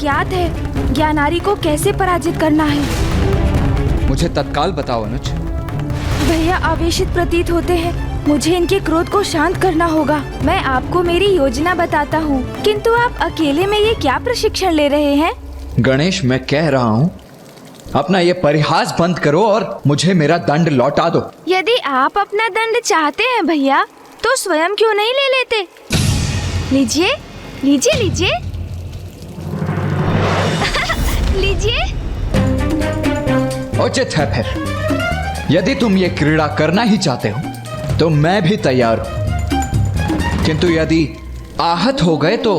ज्ञात है ज्ञानारी को कैसे पराजित करना है। मुझे तत्काल बताओ अनुज। भैया आवेशित प्रतीत होते हैं, मुझे इनके क्रोध को शांत करना होगा। मैं आपको मेरी योजना बताता हूँ, किंतु आप अकेले में ये क्या प्रशिक्षण ले रहे हैं? गणेश, मैं कह रहा हूँ अपना ये परिहास बंद करो और मुझे मेरा दंड लौटा दो। यदि आप अपना दंड चाहते हैं भैया, तो स्वयं क्यों नहीं ले लेते? लीजिए लीजिए लीजिए लीजिए। उचित है फिर। यदि तुम ये क्रीड़ा करना ही चाहते हो तो मैं भी तैयार हूं, किंतु यदि आहत हो गए तो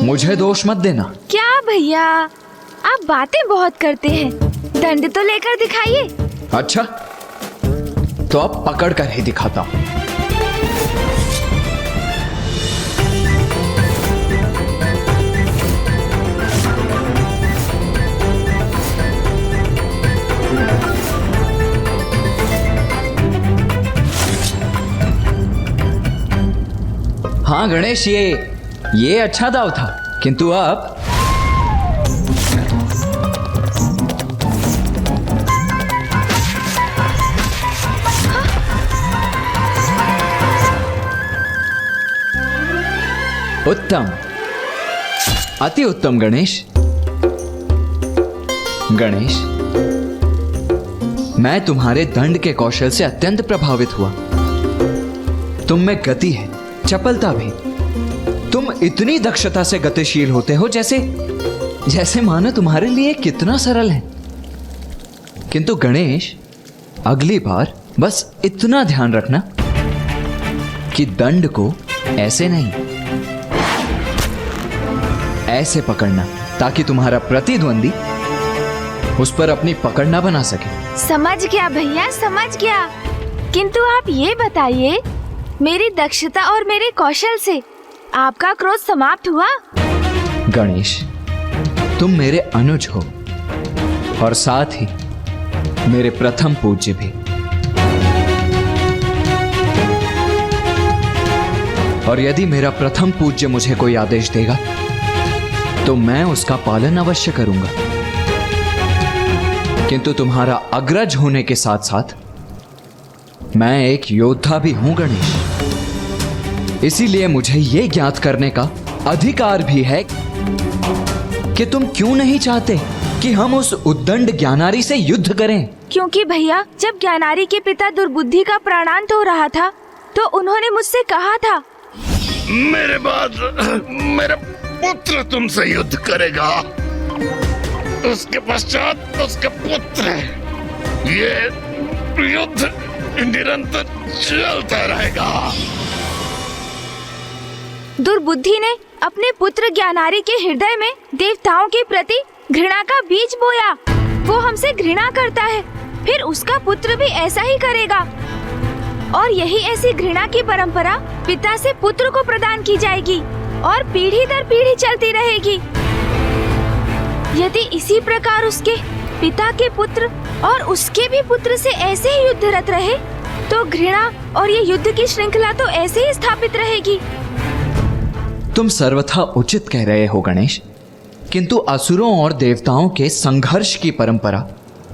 मुझे दोष मत देना। क्या भैया, आप बातें बहुत करते हैं, दंड तो लेकर दिखाइए। अच्छा, तो अब पकड़ कर ही दिखाता हूं। हाँ गणेश, ये अच्छा दाव था, किंतु अब उत्तम, अति उत्तम गणेश। गणेश, मैं तुम्हारे दंड के कौशल से अत्यंत प्रभावित हुआ। तुम में गति है, चपलता भी। तुम इतनी दक्षता से गतिशील होते हो जैसे मानो तुम्हारे लिए कितना सरल है। किंतु गणेश, अगली बार बस इतना ध्यान रखना कि दंड को ऐसे नहीं, ऐसे पकड़ना, ताकि तुम्हारा प्रतिद्वंदी उस पर अपनी पकड़ ना बना सके। समझ गया भैया, समझ गया। किंतु आप ये बताइए, मेरी दक्षता और मेरे कौशल से आपका क्रोध समाप्त हुआ? गणेश, तुम मेरे अनुज हो और साथ ही मेरे प्रथम पूज्य भी। और यदि मेरा प्रथम पूज्य मुझे कोई आदेश देगा तो मैं उसका पालन अवश्य करूंगा। किंतु तुम्हारा अग्रज होने के साथ साथ मैं एक योद्धा भी हूं गणेश। इसीलिए मुझे ये ज्ञात करने का अधिकार भी है कि तुम क्यों नहीं चाहते कि हम उस उद्दंड ज्ञानारी से युद्ध करें। क्योंकि भैया, जब ज्ञानारी के पिता दुर्बुद्धि का प्राणांत हो रहा था तो उन्होंने मुझसे कहा था, मेरे बाद मेरा पुत्र तुमसे युद्ध करेगा, उसके पश्चात उसका पुत्र। ये युद्ध निरंतर चलता रहेगा। दुर्बुद्धि ने अपने पुत्र ज्ञानारी के हृदय में देवताओं के प्रति घृणा का बीज बोया। वो हमसे घृणा करता है, फिर उसका पुत्र भी ऐसा ही करेगा। और यही ऐसी घृणा की परंपरा पिता से पुत्र को प्रदान की जाएगी और पीढ़ी दर पीढ़ी चलती रहेगी। यदि इसी प्रकार उसके पिता के पुत्र और उसके भी पुत्र से ऐसे ही युद्धरत रहे तो घृणा और ये युद्ध की श्रृंखला तो ऐसे ही स्थापित रहेगी। तुम सर्वथा उचित कह रहे हो गणेश, किंतु असुरों और देवताओं के संघर्ष की परंपरा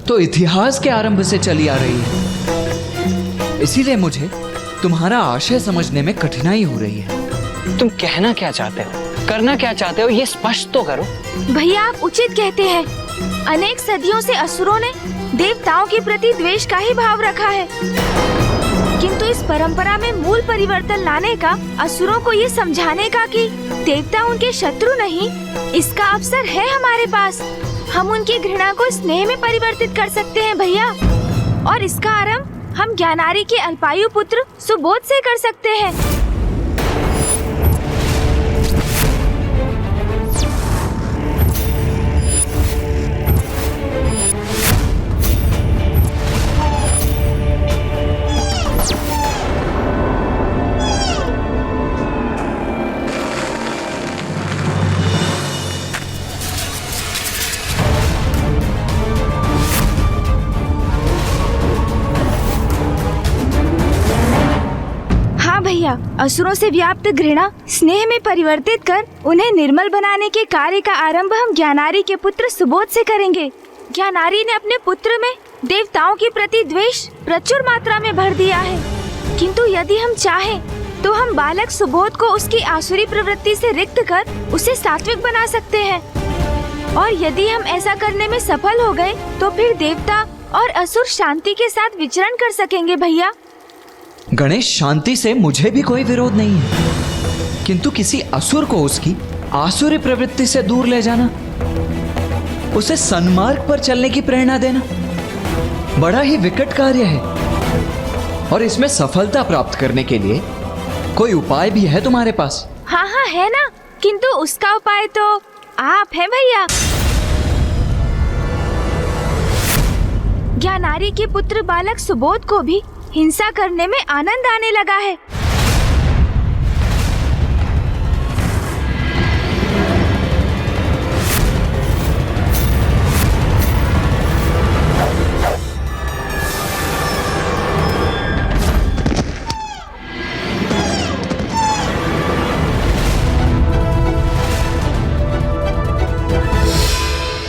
तो इतिहास के आरंभ से चली आ रही है। इसीलिए मुझे तुम्हारा आशय समझने में कठिनाई हो रही है। तुम कहना क्या चाहते हो, करना क्या चाहते हो, ये स्पष्ट तो करो। भैया, आप उचित कहते हैं। अनेक सदियों से असुरों ने देवताओं के प्रति द्वेष का ही भाव रखा है, किंतु इस परंपरा में मूल परिवर्तन लाने का, असुरों को ये समझाने का कि देवता उनके शत्रु नहीं, इसका अवसर है हमारे पास। हम उनकी घृणा को स्नेह में परिवर्तित कर सकते हैं भैया, और इसका आरंभ हम ज्ञानारी के अल्पायु पुत्र सुबोध से कर सकते हैं। भैया, असुरों से व्याप्त घृणा स्नेह में परिवर्तित कर उन्हें निर्मल बनाने के कार्य का आरंभ हम ज्ञानारी के पुत्र सुबोध से करेंगे। ज्ञानारी ने अपने पुत्र में देवताओं के प्रति द्वेष प्रचुर मात्रा में भर दिया है, किंतु यदि हम चाहें तो हम बालक सुबोध को उसकी आसुरी प्रवृत्ति से रिक्त कर उसे सात्विक बना सकते हैं। और यदि हम ऐसा करने में सफल हो गए तो फिर देवता और असुर शांति के साथ विचरण कर सकेंगे भैया। गणेश, शांति से मुझे भी कोई विरोध नहीं है, किंतु किसी असुर को उसकी आसुरी प्रवृत्ति से दूर ले जाना, उसे सन्मार्ग पर चलने की प्रेरणा देना बड़ा ही विकट कार्य है। और इसमें सफलता प्राप्त करने के लिए कोई उपाय भी है तुम्हारे पास? हाँ हाँ है ना, किंतु उसका उपाय तो आप हैं भैया। ज्ञानारी के पुत्र बालक सुबोध को भी हिंसा करने में आनंद आने लगा है।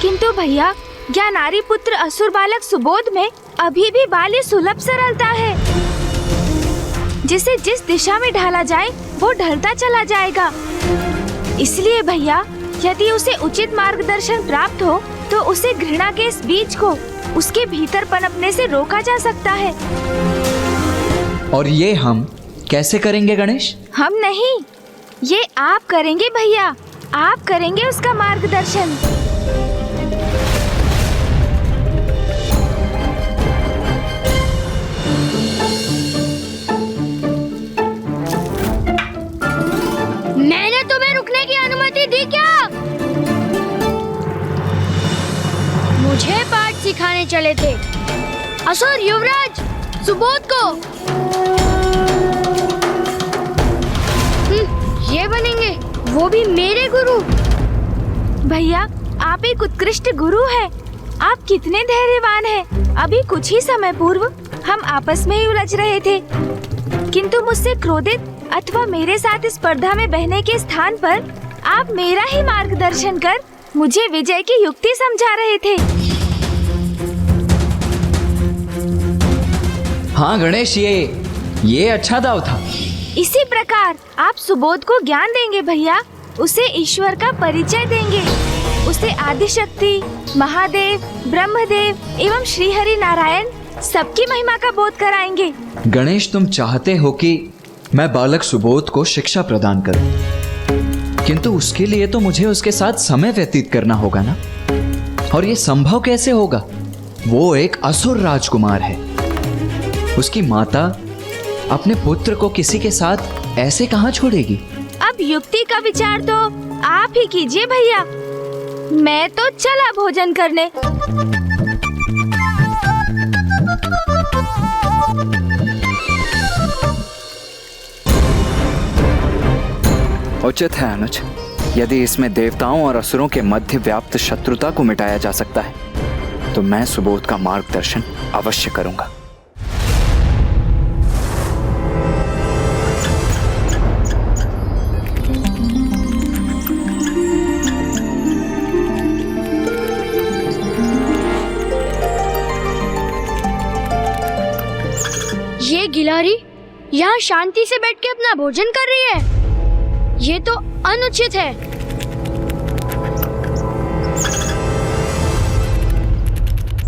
किंतु भैया, ज्ञानारी पुत्र असुर बालक सुबोध में अभी भी बाल्य सुलभ सरलता है, जिसे जिस दिशा में ढाला जाए वो ढलता चला जाएगा। इसलिए भैया, यदि उसे उचित मार्गदर्शन प्राप्त हो तो उसे घृणा के इस बीज को उसके भीतर पनपने से रोका जा सकता है। और ये हम कैसे करेंगे गणेश? हम नहीं, ये आप करेंगे भैया, आप करेंगे उसका मार्गदर्शन। मैंने तुम्हें रुकने की अनुमति दी क्या? मुझे पाठ सिखाने चले थे असुर युवराज सुबोध को। ये बनेंगे वो भी मेरे गुरु। भैया, आप एक उत्कृष्ट गुरु हैं। आप कितने धैर्यवान हैं। अभी कुछ ही समय पूर्व हम आपस में ही उलझ रहे थे, किंतु मुझसे क्रोधित अथवा मेरे साथ स्पर्धा में बहने के स्थान पर आप मेरा ही मार्गदर्शन कर मुझे विजय की युक्ति समझा रहे थे। हाँ गणेश, ये अच्छा दाव था। इसी प्रकार आप सुबोध को ज्ञान देंगे भैया, उसे ईश्वर का परिचय देंगे, उसे आदिशक्ति, महादेव, ब्रह्मदेव एवं श्री हरि नारायण सबकी महिमा का बोध कराएंगे। गणेश, तुम चाहते हो कि मैं बालक सुबोध को शिक्षा प्रदान करूं, किंतु उसके लिए तो मुझे उसके साथ समय व्यतीत करना होगा ना। और ये संभव कैसे होगा? वो एक असुर राजकुमार है। उसकी माता अपने पुत्र को किसी के साथ ऐसे कहाँ छोड़ेगी? अब युक्ति का विचार तो आप ही कीजिए भैया, मैं तो चला भोजन करने। उचित है अनुज, यदि इसमें देवताओं और असुरों के मध्य व्याप्त शत्रुता को मिटाया जा सकता है तो मैं सुबोध का मार्गदर्शन अवश्य करूंगा। ये गिलारी यहाँ शांति से बैठ के अपना भोजन कर रही है, ये तो अनुचित है।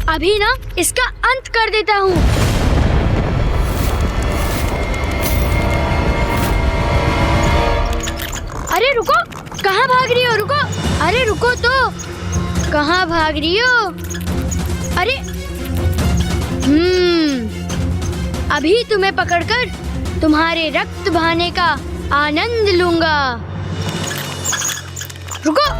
अभी ना इसका अंत कर देता हूँ। अरे रुको, कहाँ भाग रही हो? रुको, अरे रुको तो, कहाँ भाग रही हो? अरे अभी तुम्हें पकड़कर तुम्हारे रक्त बहाने का आनंद लूंगा। रुको।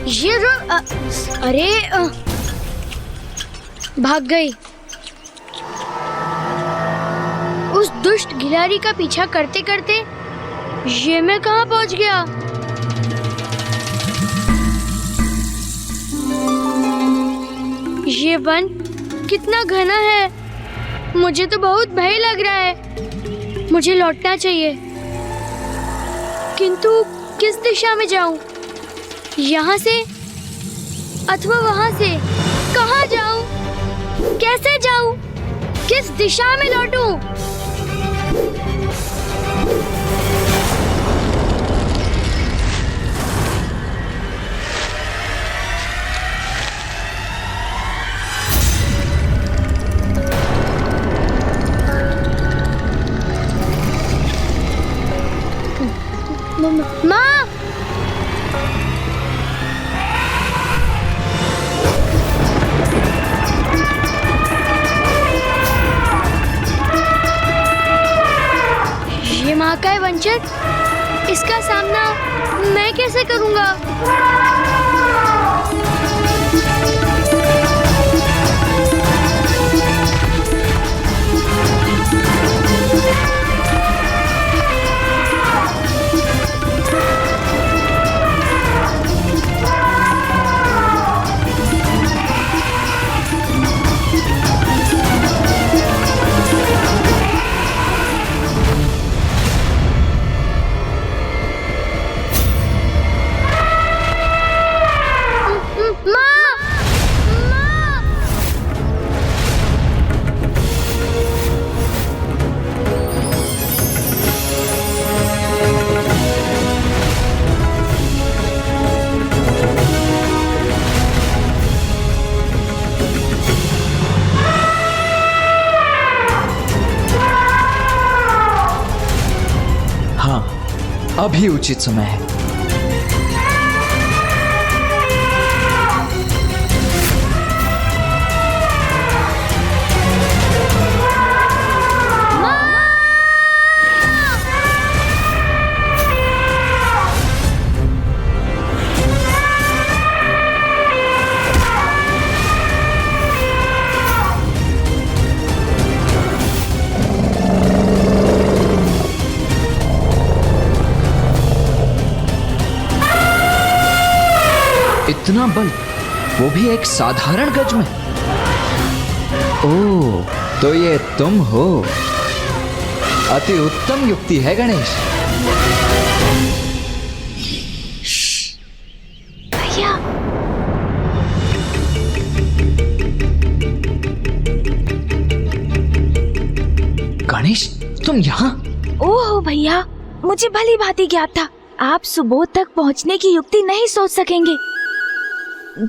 ये अरे भाग गई। उस दुष्ट गिलहरी का पीछा करते करते ये मैं कहाँ पहुँच गया? ये वन कितना घना है, मुझे तो बहुत भय लग रहा है। मुझे लौटना चाहिए, किंतु किस दिशा में जाऊं? यहाँ से अथवा वहाँ से? कहाँ जाऊं? कैसे जाऊं? किस दिशा में लौटूं? माँ! ये महाकाय वंचक, इसका सामना मैं कैसे करूंगा? अभी उचित समय है। इतना बल, वो भी एक साधारण गज में। ओह, तो ये तुम हो। अति उत्तम युक्ति है गणेश। भैया, गणेश, तुम यहाँ? ओह भैया, मुझे भली भांति ज्ञात था आप सुबोध तक पहुँचने की युक्ति नहीं सोच सकेंगे।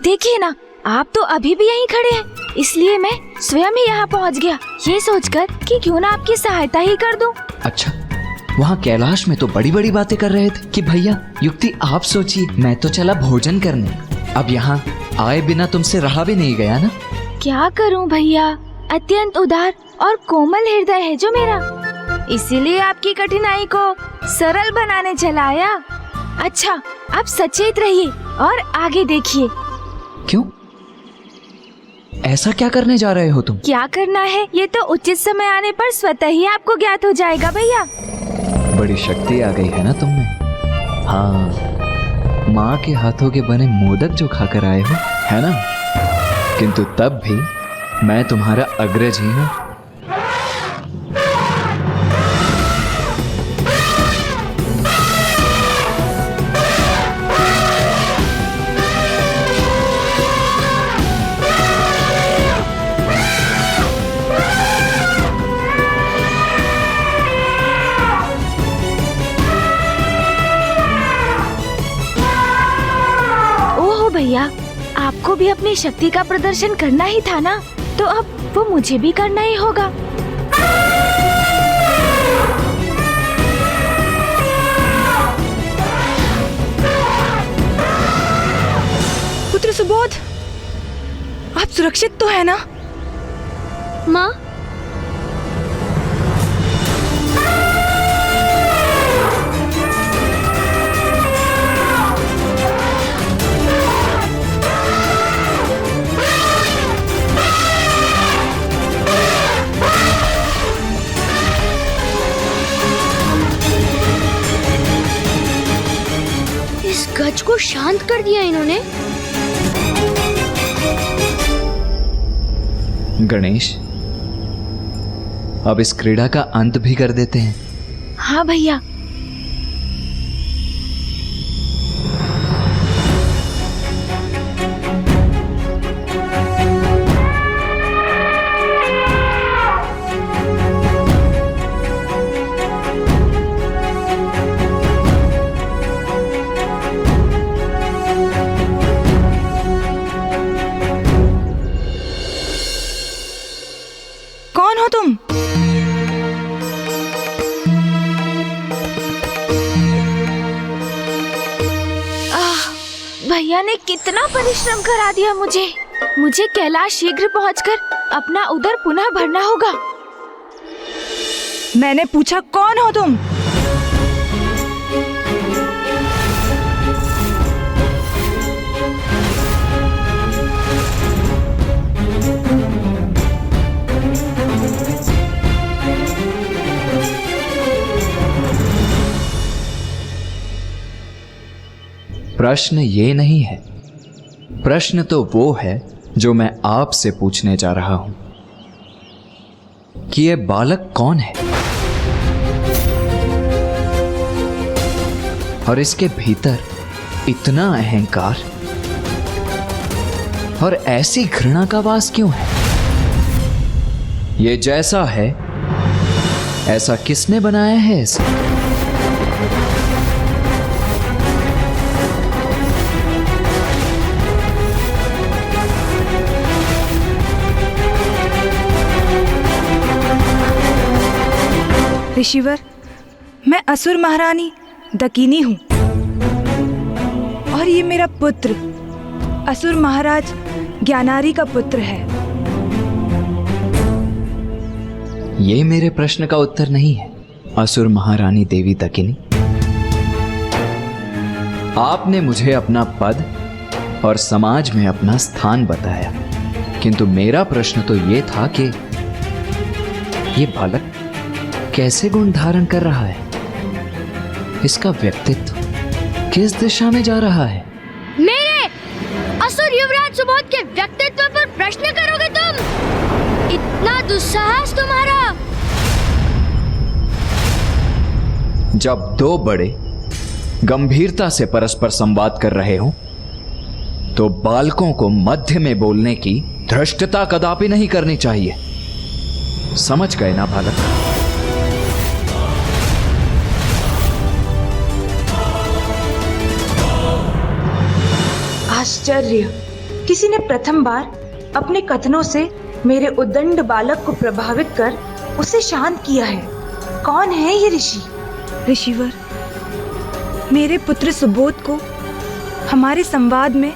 देखिए ना, आप तो अभी भी यहीं खड़े हैं, इसलिए मैं स्वयं ही यहाँ पहुँच गया, ये सोचकर कि क्यों ना आपकी सहायता ही कर दूं। अच्छा, वहाँ कैलाश में तो बड़ी बड़ी बातें कर रहे थे कि भैया युक्ति आप सोचिए, मैं तो चला भोजन करने। अब यहाँ आए बिना तुमसे रहा भी नहीं गया ना। क्या करूँ भैया, अत्यंत उदार और कोमल हृदय है जो मेरा, इसीलिए आपकी कठिनाई को सरल बनाने चला आया। अच्छा, आप सचेत रहिए और आगे देखिए। क्यों? ऐसा क्या करने जा रहे हो तुम? क्या करना है ये तो उचित समय आने पर स्वतः ही आपको ज्ञात हो जाएगा भैया। बड़ी शक्ति आ गई है ना तुम में। हाँ, माँ के हाथों के बने मोदक जो खाकर आए हो, है ना? किंतु तब भी मैं तुम्हारा अग्रज ही हूँ। भैया, आपको भी अपनी शक्ति का प्रदर्शन करना ही था ना, तो अब वो मुझे भी करना ही होगा। पुत्र सुबोध, आप सुरक्षित तो है ना? माँ, गज को शांत कर दिया इन्होंने। गणेश, अब इस क्रीड़ा का अंत भी कर देते हैं। हाँ भैया। कौन हो तुम? भैया ने कितना परिश्रम करा दिया मुझे कैलाश शीघ्र पहुंचकर अपना उदर पुनः भरना होगा। मैंने पूछा कौन हो तुम? प्रश्न ये नहीं है, प्रश्न तो वो है जो मैं आपसे पूछने जा रहा हूं कि ये बालक कौन है और इसके भीतर इतना अहंकार और ऐसी घृणा का वास क्यों है? ये जैसा है ऐसा किसने बनाया है इसे? ऋषिवर, मैं असुर महारानी दकिनी हूँ और ये मेरा पुत्र असुर महाराज ज्ञानारी का पुत्र है। ये मेरे प्रश्न का उत्तर नहीं है, असुर महारानी देवी दकिनी। आपने मुझे अपना पद और समाज में अपना स्थान बताया, किंतु मेरा प्रश्न तो ये था कि ये बालक कैसे गुण धारण कर रहा है, इसका व्यक्तित्व किस दिशा में जा रहा है? मेरे असुर युवराज सुबोध के व्यक्तित्व पर प्रश्न करोगे तुम? इतना दुस्साहस तुम्हारा? जब दो बड़े गंभीरता से परस्पर संवाद कर रहे हो तो बालकों को मध्य में बोलने की धृष्टता कदापि नहीं करनी चाहिए। समझ गए ना बालक? आश्चर्य, किसी ने प्रथम बार अपने कथनों से मेरे उद्दंड बालक को प्रभावित कर उसे शांत किया है। कौन है ये ऋषि? ऋषिवर, मेरे पुत्र सुबोध को हमारे संवाद में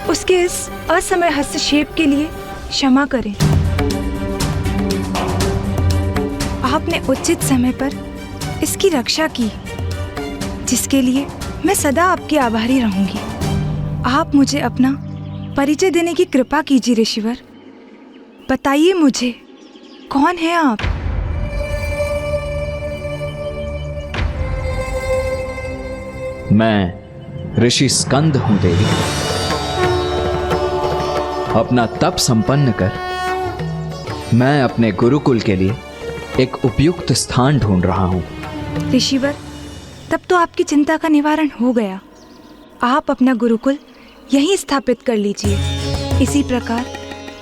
उसके इस असमय हस्तक्षेप के लिए क्षमा करें। आपने उचित समय पर इसकी रक्षा की, जिसके लिए मैं सदा आपकी आभारी रहूंगी। आप मुझे अपना परिचय देने की कृपा कीजिए ऋषिवर। बताइए मुझे, कौन है आप? मैं ऋषि स्कंद हूं देवी। अपना तप संपन्न कर मैं अपने गुरुकुल के लिए एक उपयुक्त स्थान ढूंढ रहा हूं। ऋषिवर, तब तो आपकी चिंता का निवारण हो गया। आप अपना गुरुकुल यहीं स्थापित कर लीजिए। इसी प्रकार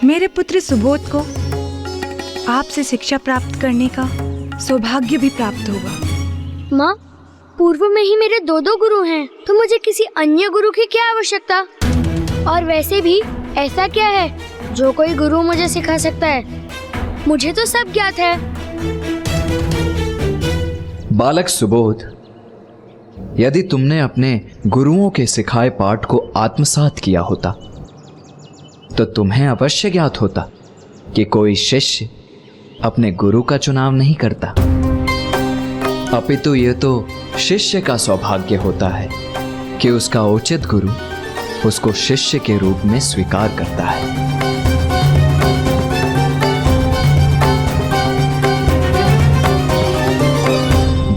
मेरे पुत्र सुबोध को आपसे शिक्षा प्राप्त करने का सौभाग्य भी प्राप्त होगा। माँ, पूर्व में ही मेरे दो गुरु हैं, तो मुझे किसी अन्य गुरु की क्या आवश्यकता? और वैसे भी ऐसा क्या है जो कोई गुरु मुझे सिखा सकता है? मुझे तो सब ज्ञात है। बालक सुबोध, यदि तुमने अपने गुरुओं के सिखाए पाठ को आत्मसात किया होता तो तुम्हें अवश्य ज्ञात होता कि कोई शिष्य अपने गुरु का चुनाव नहीं करता, अपितु ये तो शिष्य का सौभाग्य होता है कि उसका उचित गुरु उसको शिष्य के रूप में स्वीकार करता है।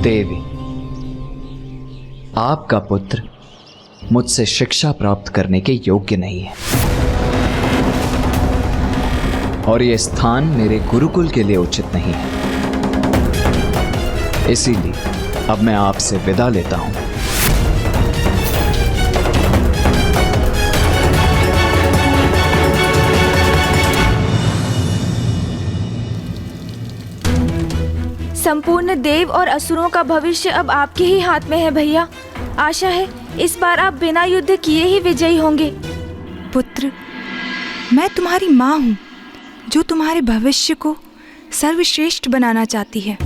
देवी, आपका पुत्र मुझसे शिक्षा प्राप्त करने के योग्य नहीं है और यह स्थान मेरे गुरुकुल के लिए उचित नहीं है। इसीलिए अब मैं आपसे विदा लेता हूं। संपूर्ण देव और असुरों का भविष्य अब आपके ही हाथ में है भैया। आशा है इस बार आप बिना युद्ध किए ही विजयी होंगे। पुत्र, मैं तुम्हारी माँ हूँ जो तुम्हारे भविष्य को सर्वश्रेष्ठ बनाना चाहती है।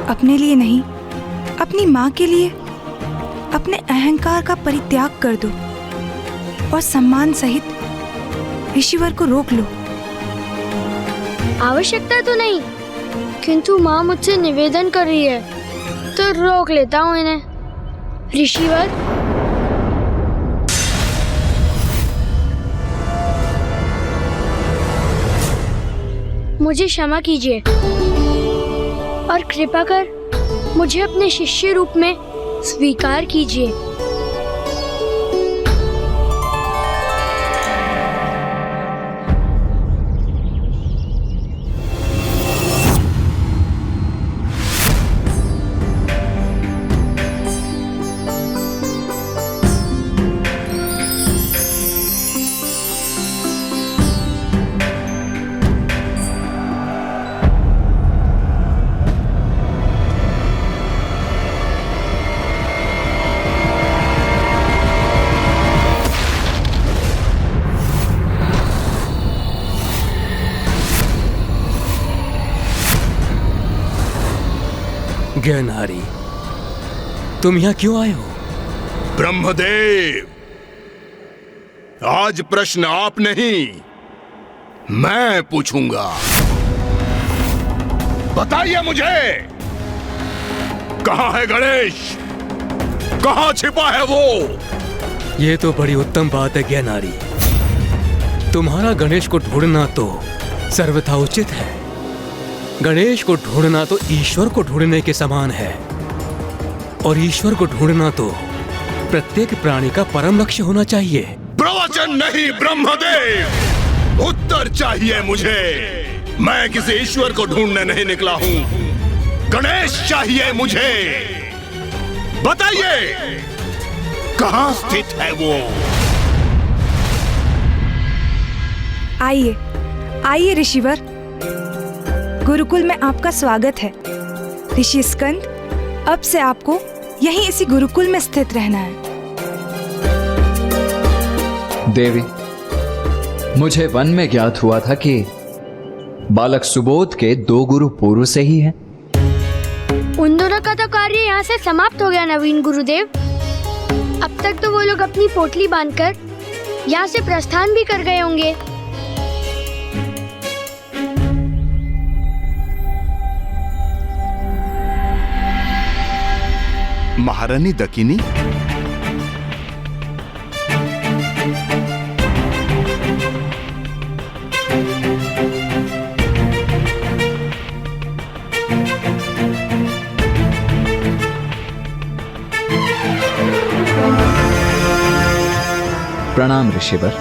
अपने लिए नहीं, अपनी माँ के लिए अपने अहंकार का परित्याग कर दो और सम्मान सहित ऋषिवर को रोक लो। आवश्यकता तो नहीं, किंतु माँ मुझसे निवेदन कर रही है तो रोक लेता हूँ इन्हें। ऋषिवर, मुझे क्षमा कीजिए और कृपा कर मुझे अपने शिष्य रूप में स्वीकार कीजिए। ज्ञानहारी, तुम यहाँ क्यों आए हो? ब्रह्मदेव, आज प्रश्न आप नहीं, मैं पूछूंगा। बताइए मुझे, कहाँ है गणेश? कहाँ छिपा है वो? ये तो बड़ी उत्तम बात है ज्ञानहारी। तुम्हारा गणेश को ढूंढना तो सर्वथा उचित है। गणेश को ढूंढना तो ईश्वर को ढूंढने के समान है और ईश्वर को ढूंढना तो प्रत्येक प्राणी का परम लक्ष्य होना चाहिए। प्रवचन नहीं ब्रह्मदेव, उत्तर चाहिए मुझे। मैं किसी ईश्वर को ढूंढने नहीं निकला हूं, गणेश चाहिए मुझे। बताइए, कहां स्थित है वो? आइए, आइए ऋषिवर, गुरुकुल में आपका स्वागत है। ऋषि स्कंद, अब से आपको यहीं इसी गुरुकुल में स्थित रहना है। देवी, मुझे वन में ज्ञात हुआ था कि बालक सुबोध के 2 गुरु पूर्व से ही हैं। उन दोनों का तो कार्य यहाँ से समाप्त हो गया नवीन गुरुदेव। अब तक तो वो लोग अपनी पोटली बांधकर यहाँ से प्रस्थान भी कर गए होंगे। महारानी दकिनी, प्रणाम ऋषिवर।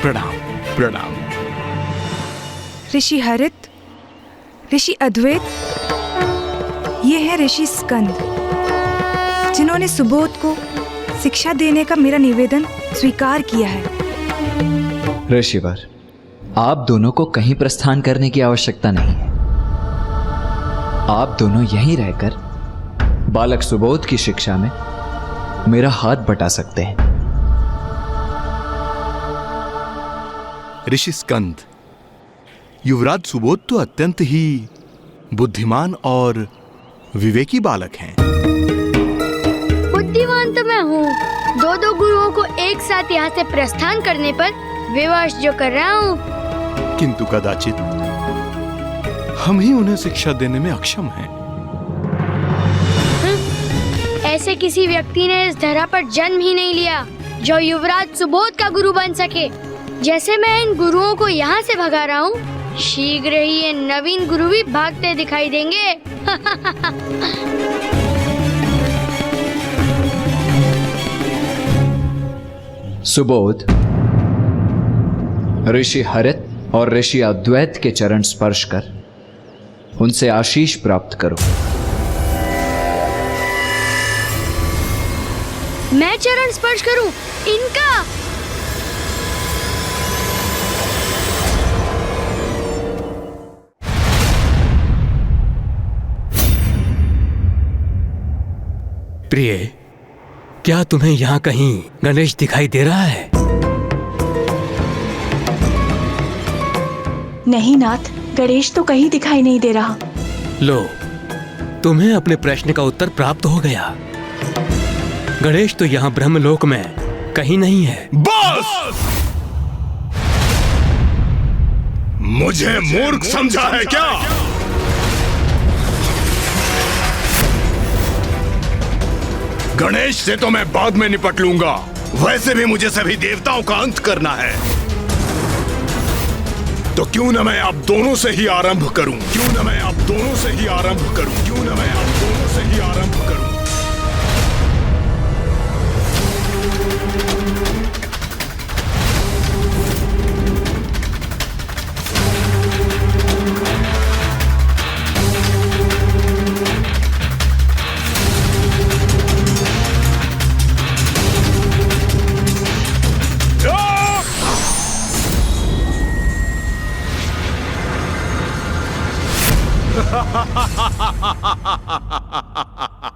प्रणाम प्रणाम। ऋषि हरित, ऋषि अद्वैत, ये है ऋषि स्कंद, जिन्होंने सुबोध को शिक्षा देने का मेरा निवेदन स्वीकार किया है। ऋषिवर, आप दोनों को कहीं प्रस्थान करने की आवश्यकता नहीं है। आप दोनों यहीं रहकर बालक सुबोध की शिक्षा में मेरा हाथ बटा सकते हैं। ऋषि स्कंद, युवराज सुबोध तो अत्यंत ही बुद्धिमान और विवेकी बालक हैं। बुद्धिमान तो मैं हूँ। 2 गुरुओं को एक साथ यहाँ से प्रस्थान करने पर विवश जो कर रहा हूँ। किंतु कदाचित हम ही उन्हें शिक्षा देने में अक्षम हैं। ऐसे किसी व्यक्ति ने इस धरा पर जन्म ही नहीं लिया जो युवराज सुबोध का गुरु बन सके। जैसे मैं इन गुरुओं को यहाँ से भगा रहा हूँ, शीघ्र ही ये नवीन गुरु भी भागते दिखाई देंगे। सुबोध, ऋषि हरित और ऋषि अद्वैत के चरण स्पर्श कर उनसे आशीष प्राप्त करो। मैं चरण स्पर्श करूं इनका? प्रिय, क्या तुम्हें यहाँ कहीं गणेश दिखाई दे रहा है? नहीं नाथ, गणेश तो कहीं दिखाई नहीं दे रहा। लो, तुम्हें अपने प्रश्न का उत्तर प्राप्त हो गया। गणेश तो यहाँ ब्रह्मलोक में कहीं नहीं है। बस! मुझे मूर्ख समझा है क्या? गणेश से तो मैं बाद में निपट लूंगा। वैसे भी मुझे सभी देवताओं का अंत करना है। तो क्यों न मैं आप दोनों से ही आरंभ करूं? क्यों न मैं आप दोनों से ही आरंभ करूं? क्यों न मैं आप दोनों से ही आरंभ करूं?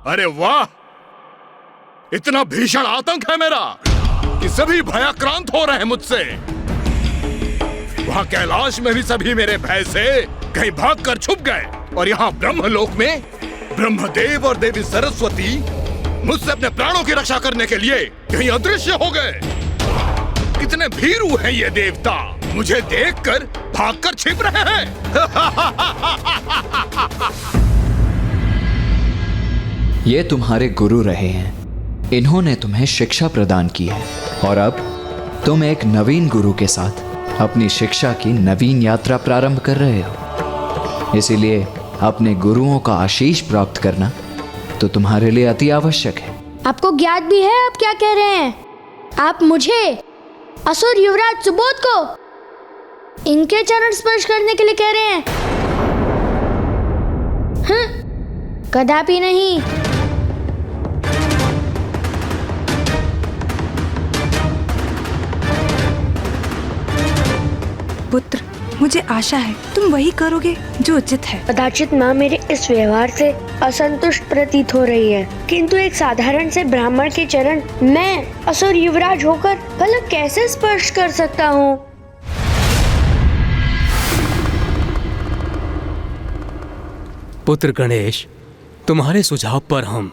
अरे वाह! इतना भीषण आतंक है मेरा कि सभी भयाक्रांत हो रहे हैं मुझसे। वहां कैलाश में भी सभी मेरे भय से कहीं भागकर छुप गए, और यहाँ ब्रह्मलोक में ब्रह्मदेव और देवी सरस्वती मुझसे अपने प्राणों की रक्षा करने के लिए कहीं अदृश्य हो गए। कितने भीरू हैं ये देवता, मुझे देखकर भागकर छिप रहे हैं। ये तुम्हारे गुरु रहे हैं, इन्होंने तुम्हें शिक्षा प्रदान की है, और अब तुम एक नवीन गुरु के साथ अपनी शिक्षा की नवीन यात्रा प्रारंभ कर रहे हो। इसीलिए अपने गुरुओं का आशीष प्राप्त करना तो तुम्हारे लिए अति आवश्यक है। आपको ज्ञात भी है आप क्या कह रहे हैं? आप मुझे, असुर युवराज सुबोध को, इनके चरण स्पर्श करने के लिए कह रहे हैं? कदापि नहीं। पुत्र, मुझे आशा है तुम वही करोगे जो उचित है। कदाचित माँ मेरे इस व्यवहार से असंतुष्ट प्रतीत हो रही है, किंतु एक साधारण से ब्राह्मण के चरण मैं असुर युवराज होकर भला कैसे स्पर्श कर सकता हूँ? पुत्र गणेश, तुम्हारे सुझाव पर हम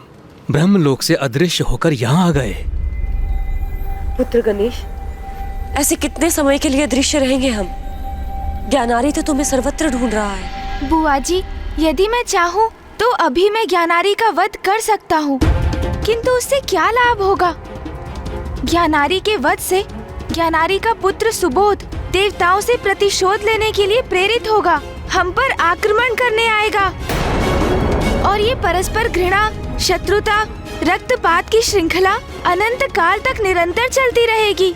ब्रह्मलोक से अदृश्य होकर यहाँ आ गए। पुत्र गणेश, ऐसे कितने समय के लिए दृश्य रहेंगे हम? ज्ञानारी तो तुम्हें सर्वत्र ढूंढ रहा है। बुआ जी, यदि मैं चाहूँ तो अभी मैं ज्ञानारी का वध कर सकता हूँ, किंतु उससे क्या लाभ होगा? ज्ञानारी के वध से ज्ञानारी का पुत्र सुबोध देवताओं से प्रतिशोध लेने के लिए प्रेरित होगा, हम पर आक्रमण करने आएगा, और ये परस्पर घृणा, शत्रुता, रक्तपात की श्रृंखला अनंत काल तक निरंतर चलती रहेगी।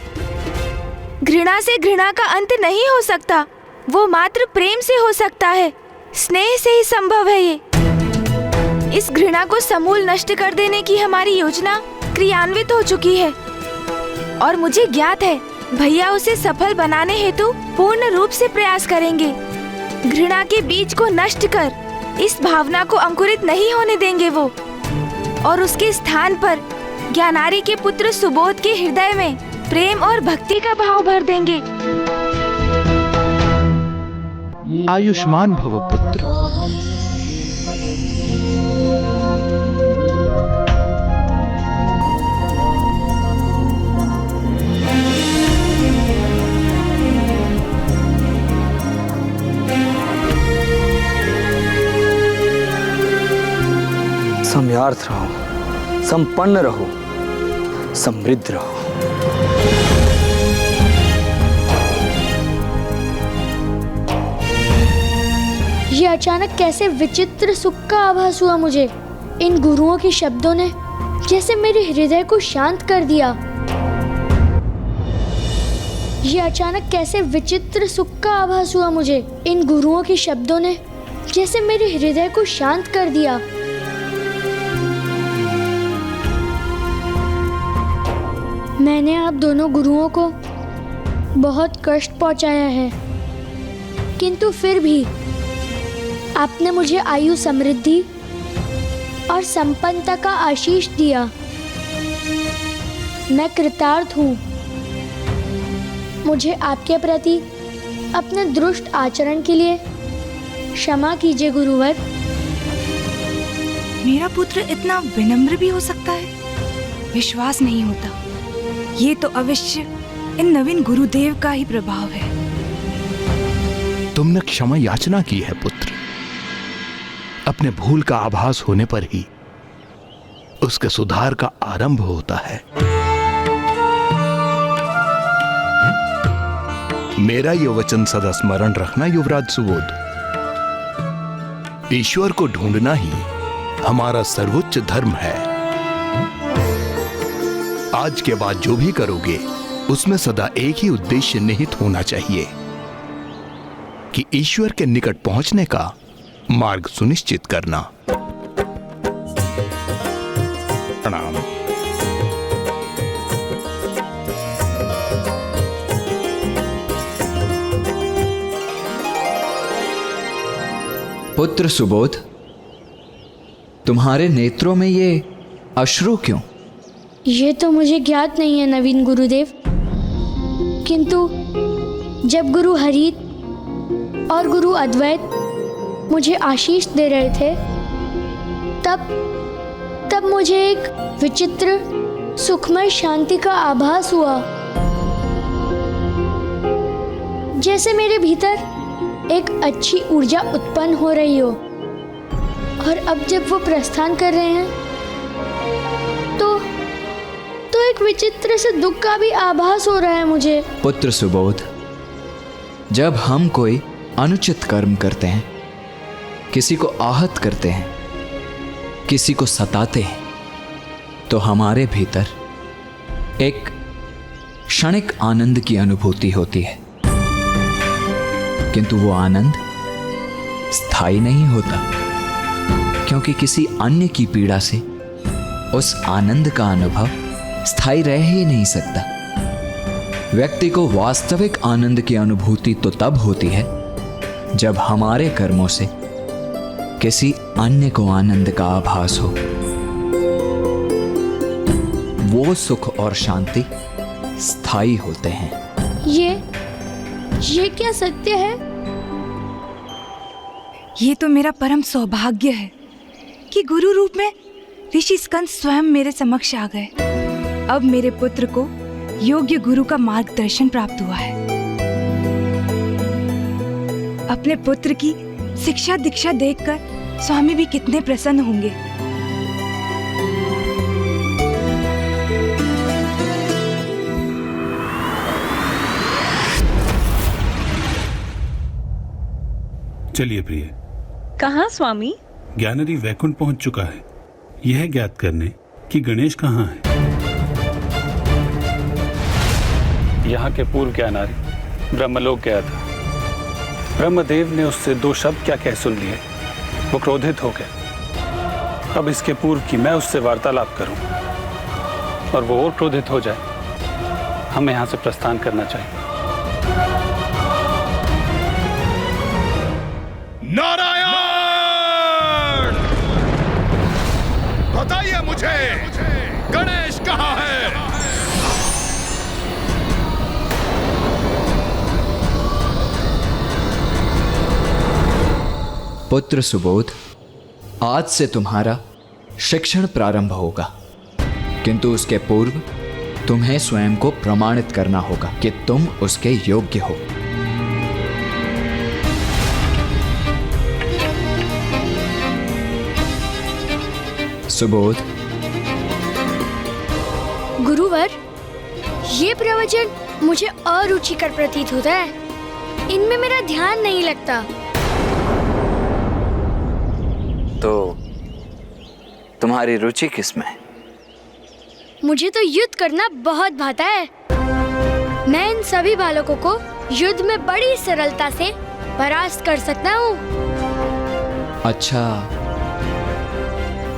घृणा से घृणा का अंत नहीं हो सकता, वो मात्र प्रेम से हो सकता है, स्नेह से ही संभव है ये। इस घृणा को समूल नष्ट कर देने की हमारी योजना क्रियान्वित हो चुकी है, और मुझे ज्ञात है भैया उसे सफल बनाने हेतु पूर्ण रूप से प्रयास करेंगे। घृणा के बीज को नष्ट कर इस भावना को अंकुरित नहीं होने देंगे वो, और उसके स्थान पर ज्ञानारी के पुत्र सुबोध के हृदय में प्रेम और भक्ति का भाव भर देंगे। आयुष्मान भव पुत्र। सम्यार्थ रहो, संपन्न रहो, समृद्ध रहो। ये अचानक कैसे विचित्र सुख का आभास हुआ मुझे। इन गुरुओं के शब्दों ने जैसे मेरे हृदय को शांत कर दिया। ये अचानक कैसे विचित्र सुख का आभास हुआ मुझे। इन गुरुओं के शब्दों ने जैसे मेरे हृदय को शांत कर दिया। मैंने आप दोनों गुरुओं को बहुत कष्ट पहुंचाया है, किंतु फिर भी आपने मुझे आयु, समृद्धि और संपन्नता का आशीष दिया। मैं कृतार्थ हूँ। मुझे आपके प्रति अपने दुष्ट आचरण के लिए क्षमा कीजिए गुरुवर। मेरा पुत्र इतना विनम्र भी हो सकता है? विश्वास नहीं होता। ये तो अवश्य इन नवीन गुरुदेव का ही प्रभाव है। तुमने क्षमा याचना की है पुत्र। अपने भूल का आभास होने पर ही उसके सुधार का आरंभ होता है। मेरा ये वचन सदा स्मरण रखना युवराज सुबोध। ईश्वर को ढूंढना ही हमारा सर्वोच्च धर्म है। आज के बाद जो भी करोगे उसमें सदा एक ही उद्देश्य निहित होना चाहिए कि ईश्वर के निकट पहुंचने का मार्ग सुनिश्चित करना। प्रणाम। पुत्र सुबोध, तुम्हारे नेत्रों में ये अश्रु क्यों? ये तो मुझे ज्ञात नहीं है नवीन गुरुदेव, किंतु जब गुरु हरित और गुरु अद्वैत मुझे आशीष दे रहे थे तब मुझे एक विचित्र सुखमय शांति का आभास हुआ। जैसे मेरे भीतर एक अच्छी ऊर्जा उत्पन्न हो रही हो, और अब जब वो प्रस्थान कर रहे हैं तो एक विचित्र से दुख का भी आभास हो रहा है मुझे। पुत्र सुबोध, जब हम कोई अनुचित कर्म करते हैं, किसी को आहत करते हैं, किसी को सताते हैं, तो हमारे भीतर एक क्षणिक आनंद की अनुभूति होती है, किंतु वो आनंद स्थायी नहीं होता, क्योंकि किसी अन्य की पीड़ा से उस आनंद का अनुभव स्थायी रह ही नहीं सकता। व्यक्ति को वास्तविक आनंद की अनुभूति तो तब होती है जब हमारे कर्मों से किसी अन्य को आनंद का आभास हो। वो सुख और शांति स्थायी होते हैं। ये क्या सत्य है? ये तो मेरा परम सौभाग्य है कि गुरु रूप में ऋषि स्कंद स्वयं मेरे समक्ष आ गए। अब मेरे पुत्र को योग्य गुरु का मार्गदर्शन प्राप्त हुआ है। अपने पुत्र की शिक्षा दीक्षा देखकर स्वामी भी कितने प्रसन्न होंगे। चलिए प्रिय। कहाँ स्वामी? ज्ञानरी वैकुंठ पहुंच चुका है, यह ज्ञात करने कि गणेश कहाँ है। यहाँ के पूर्व ज्ञानारी ब्रह्मलोक गया था। ब्रह्मदेव ने उससे दो शब्द क्या कह सुन लिए, वो क्रोधित हो गया। अब इसके पूर्व कि मैं उससे वार्तालाप करूं और वो और क्रोधित हो जाए, हमें यहाँ से प्रस्थान करना चाहिए। नारायण! बताइए मुझे, गणेश कहाँ है? पुत्र सुबोध, आज से तुम्हारा शिक्षण प्रारंभ होगा, किंतु उसके पूर्व तुम्हें स्वयं को प्रमाणित करना होगा कि तुम उसके योग्य हो। सुबोध। गुरुवर, ये प्रवचन मुझे अरुचिकर प्रतीत होता है। इनमें मेरा ध्यान नहीं लगता। तो तुम्हारी रुचि किसमें है? मुझे तो युद्ध करना बहुत भाता है। मैं इन सभी बालकों को युद्ध में बड़ी सरलता से परास्त कर सकता हूँ। अच्छा,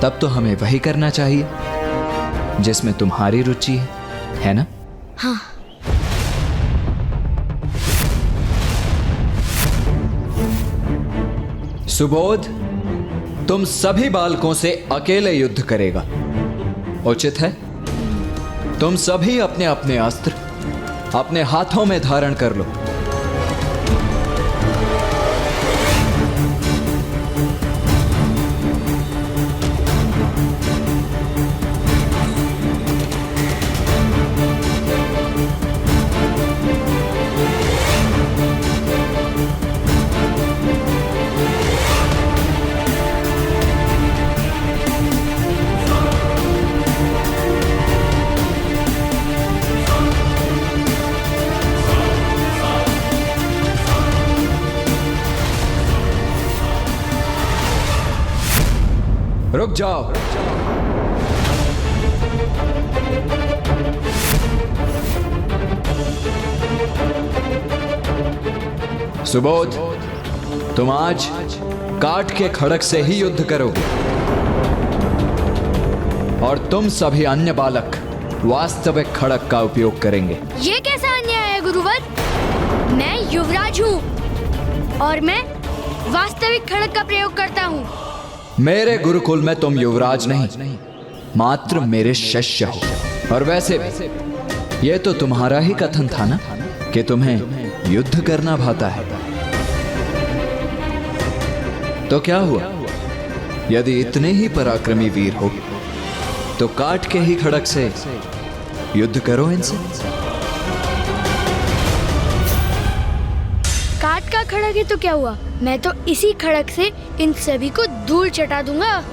तब तो हमें वही करना चाहिए जिसमें तुम्हारी रुचि है ना? हाँ। सुबोध, तुम सभी बालकों से अकेले युद्ध करेगा। उचित है, तुम सभी अपने अपने अस्त्र अपने हाथों में धारण कर लो। रुक जाओ। सुबोध, तुम आज काठ के खड़क से ही युद्ध करोगे और तुम सभी अन्य बालक वास्तविक खड़क का उपयोग करेंगे। ये कैसा अन्याय है गुरुवर? मैं युवराज हूँ और मैं वास्तविक खड़क का प्रयोग करता हूँ। मेरे गुरुकुल में तुम युवराज नहीं, मात्र मेरे शिष्य हो। और वैसे भी ये तो तुम्हारा ही कथन था ना कि तुम्हें युद्ध करना भाता है। तो क्या हुआ, यदि इतने ही पराक्रमी वीर हो तो काट के ही खड़क से युद्ध करो इनसे। काट का खड़क है तो क्या हुआ, मैं तो इसी खड़क से इन सभी को धूल चटा दूंगा।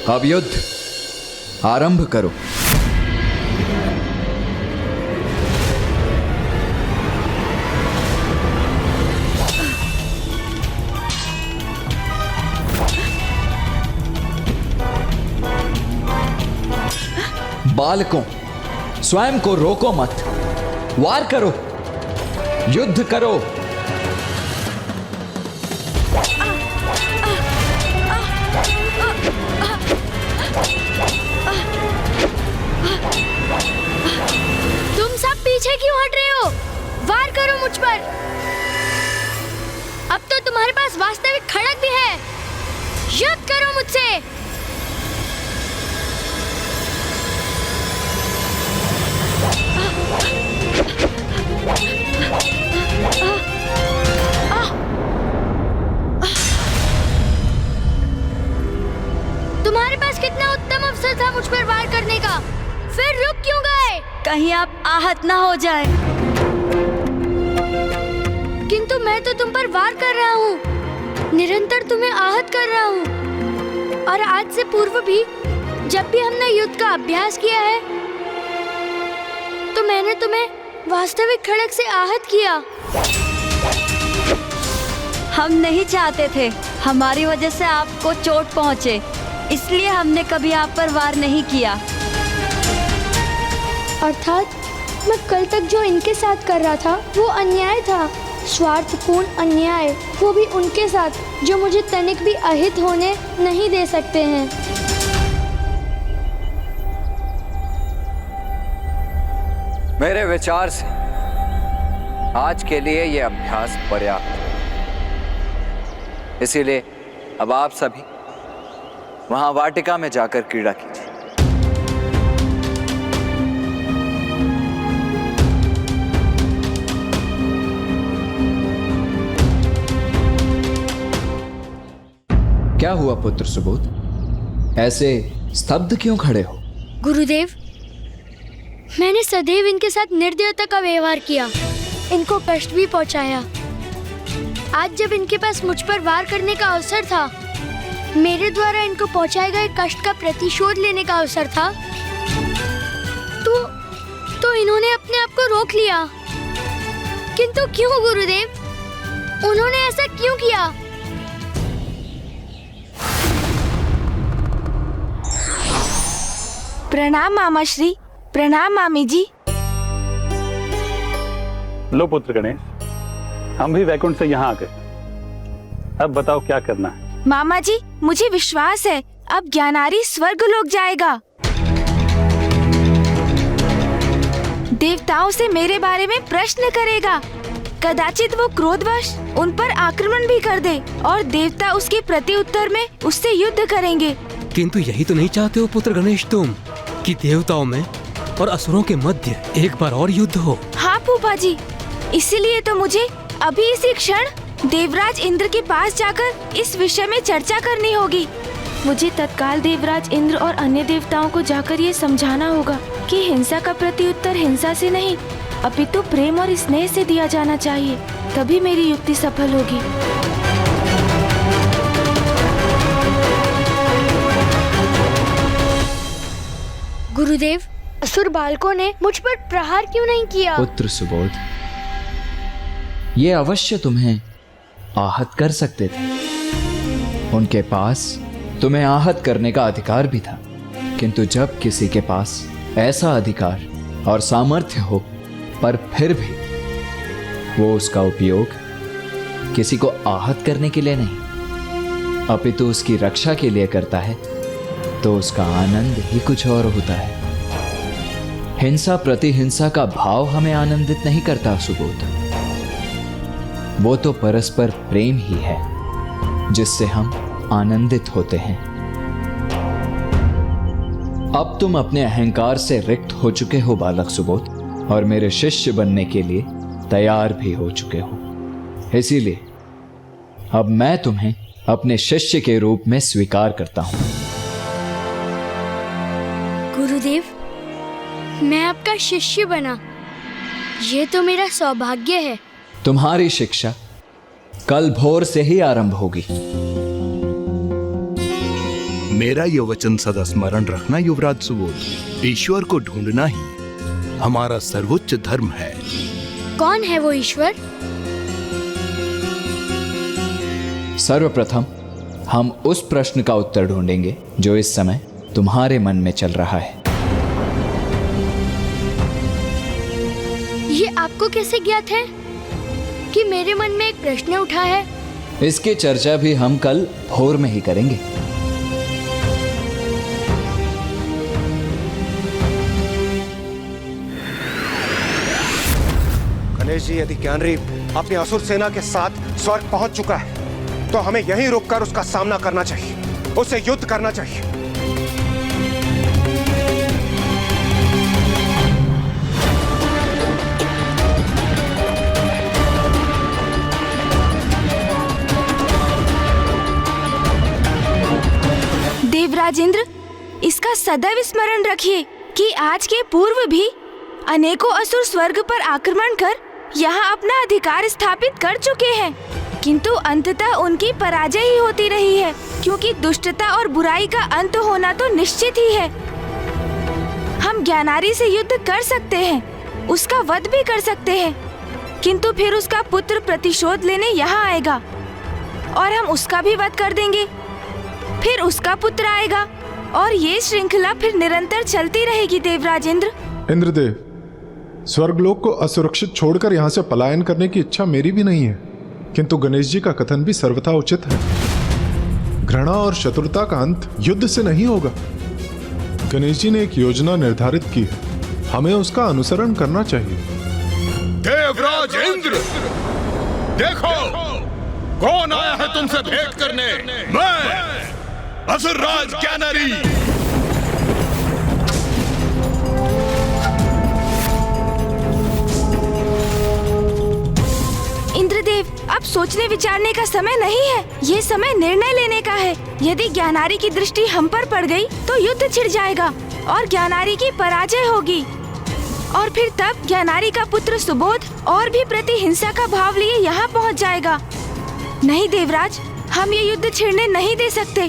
अब युद्ध आरंभ करो। बालकों, स्वयं को रोको मत, वार करो, युद्ध करो। तुम सब पीछे क्यों हट रहे हो? वार करो मुझ पर। अब तो तुम्हारे पास वास्तविक खड़क भी है, युद्ध करो मुझसे। तुम्हारे पास कितना उत्तम अवसर था मुझ पर वार करने का, फिर रुक क्यों गए? कहीं आप आहत ना हो जाएं। किंतु मैं तो तुम पर वार कर रहा हूँ, निरंतर तुम्हें आहत कर रहा हूँ। और आज से पूर्व भी जब भी हमने युद्ध का अभ्यास किया है तो मैंने तुम्हें वास्तविक खड़क से आहत किया। हम नहीं चाहते थे हमारी वजह से आपको चोट पहुंचे, इसलिए हमने कभी आप पर वार नहीं किया। अर्थात मैं कल तक जो इनके साथ कर रहा था वो अन्याय था, स्वार्थपूर्ण अन्याय, वो भी उनके साथ जो मुझे तनिक भी अहित होने नहीं दे सकते हैं। मेरे विचार से आज के लिए यह अभ्यास पर्याप्त है। इसीलिए अब आप सभी वहां वाटिका में जाकर क्रीड़ा कीजिए। क्या हुआ पुत्र सुबोध? ऐसे स्तब्ध क्यों खड़े हो? गुरुदेव, मैंने सदैव इनके साथ निर्दयता का व्यवहार किया, इनको कष्ट भी पहुंचाया। आज जब इनके पास मुझ पर वार करने का अवसर था, मेरे द्वारा इनको पहुंचाए गए कष्ट का प्रतिशोध लेने का अवसर था, तो इन्होंने अपने आप को रोक लिया। किंतु क्यों गुरुदेव? उन्होंने ऐसा क्यों किया? प्रणाम मामाश्री। प्रणाम मामी जी। लो पुत्र गणेश, हम भी वैकुंठ से यहाँ आ गए। अब बताओ क्या करना है? मामा जी, मुझे विश्वास है अब ज्ञानारी स्वर्गलोक जाएगा। देवताओं से मेरे बारे में प्रश्न करेगा। कदाचित वो क्रोधवश उन पर आक्रमण भी कर दे और देवता उसके प्रति उत्तर में उससे युद्ध करेंगे। किंतु यही तो नहीं चाहते हो पुत्र गणेश तुम, कि देवताओं में और असुरों के मध्य एक बार और युद्ध हो? हाँ फूफा जी, इसीलिए तो मुझे अभी इसी क्षण देवराज इंद्र के पास जाकर इस विषय में चर्चा करनी होगी। मुझे तत्काल देवराज इंद्र और अन्य देवताओं को जाकर ये समझाना होगा कि हिंसा का प्रत्युत्तर हिंसा से नहीं, अपितु प्रेम और स्नेह से दिया जाना चाहिए। तभी मेरी युक्ति सफल होगी। गुरुदेव, असुर बालकों ने मुझ पर प्रहार क्यों नहीं किया? पुत्र सुबोध, ये अवश्य तुम्हें आहत कर सकते थे। उनके पास तुम्हें आहत करने का अधिकार भी था, किंतु जब किसी के पास ऐसा अधिकार और सामर्थ्य हो पर फिर भी वो उसका उपयोग किसी को आहत करने के लिए नहीं अपितु उसकी रक्षा के लिए करता है, तो उसका आनंद ही कुछ और होता है। हिंसा प्रति हिंसा का भाव हमें आनंदित नहीं करता सुबोध। वो तो परस्पर प्रेम ही है जिससे हम आनंदित होते हैं। अब तुम अपने अहंकार से रिक्त हो चुके हो बालक सुबोध, और मेरे शिष्य बनने के लिए तैयार भी हो चुके हो। इसीलिए अब मैं तुम्हें अपने शिष्य के रूप में स्वीकार करता हूं। गुरुदेव, मैं आपका शिष्य बना, ये तो मेरा सौभाग्य है। तुम्हारी शिक्षा कल भोर से ही आरंभ होगी। मेरा ये वचन सदा स्मरण रखना युवराज सुबोध, ईश्वर को ढूंढना ही हमारा सर्वोच्च धर्म है। कौन है वो ईश्वर? सर्वप्रथम हम उस प्रश्न का उत्तर ढूंढेंगे जो इस समय तुम्हारे मन में चल रहा है। ये आपको कैसे ज्ञात है कि मेरे मन में एक प्रश्न उठा है? इसकी चर्चा भी हम कल भोर में ही करेंगे। गणेश जी, यदि ज्ञानरी अपनी असुर सेना के साथ स्वर्ग पहुंच चुका है, तो हमें यहीं रुककर उसका सामना करना चाहिए, उससे युद्ध करना चाहिए। देवराज इंद्र, इसका सदैव स्मरण रखिए कि आज के पूर्व भी अनेकों असुर स्वर्ग पर आक्रमण कर यहाँ अपना अधिकार स्थापित कर चुके हैं, किंतु अंततः उनकी पराजय ही होती रही है, क्योंकि दुष्टता और बुराई का अंत होना तो निश्चित ही है। हम ज्ञानारी से युद्ध कर सकते हैं, उसका वध भी कर सकते हैं, किंतु फिर उसका पुत्र प्रतिशोध लेने यहाँ आएगा और हम उसका भी वध कर देंगे। फिर उसका पुत्र आएगा और ये श्रृंखला फिर निरंतर चलती रहेगी। देवराज इंद्र। इंद्रदेव, स्वर्गलोक को असुरक्षित छोड़कर यहाँ से पलायन करने की इच्छा मेरी भी नहीं है, किंतु गणेश जी का कथन भी सर्वथा उचित है। घृणा और शत्रुता का अंत युद्ध से नहीं होगा। गणेश जी ने एक योजना निर्धारित की है, हमें उसका अनुसरण करना चाहिए। देवराज इंद्र, देखो कौन आया है तुमसे भेंट करने। मैं असुरराज ज्ञानारी। इंद्रदेव, अब सोचने विचारने का समय नहीं है, ये समय निर्णय लेने का है। यदि ज्ञानारी की दृष्टि हम पर पड़ गई तो युद्ध छिड़ जाएगा और ज्ञानारी की पराजय होगी। और फिर तब ज्ञानारी का पुत्र सुबोध और भी प्रतिहिंसा का भाव लिए यहाँ पहुँच जाएगा। नहीं देवराज, हम ये युद्ध छिड़ने नहीं दे सकते।